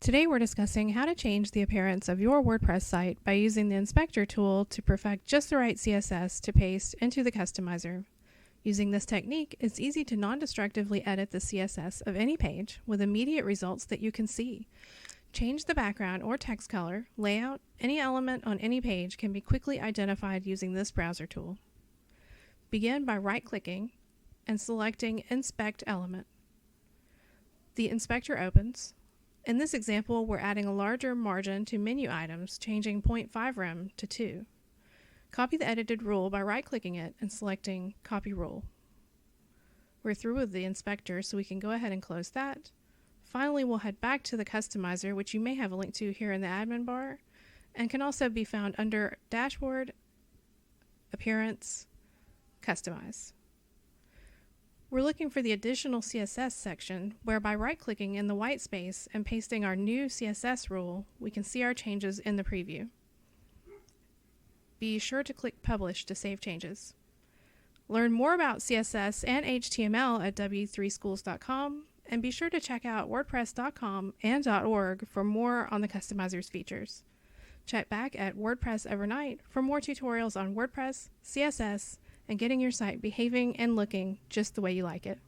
Today we're discussing how to change the appearance of your WordPress site by using the inspector tool to perfect just the right CSS to paste into the customizer. Using this technique, it's easy to non-destructively edit the CSS of any page with immediate results that you can see. Change the background or text color, layout, any element on any page can be quickly identified using this browser tool. Begin by right-clicking and selecting Inspect Element. The inspector opens. In this example, we're adding a larger margin to menu items, changing 0.5 rem to 2. Copy the edited rule by right-clicking it and selecting Copy Rule. We're through with the inspector, so we can go ahead and close that. Finally, we'll head back to the customizer, which you may have a link to here in the admin bar, and can also be found under Dashboard, Appearance, Customize. We're looking for the Additional CSS section, where by right-clicking in the white space and pasting our new CSS rule, we can see our changes in the preview. Be sure to click Publish to save changes. Learn more about CSS and HTML at w3schools.com, and be sure to check out wordpress.com and .org for more on the customizer's features. Check back at WordPress Overnight for more tutorials on WordPress, CSS, and getting your site behaving and looking just the way you like it.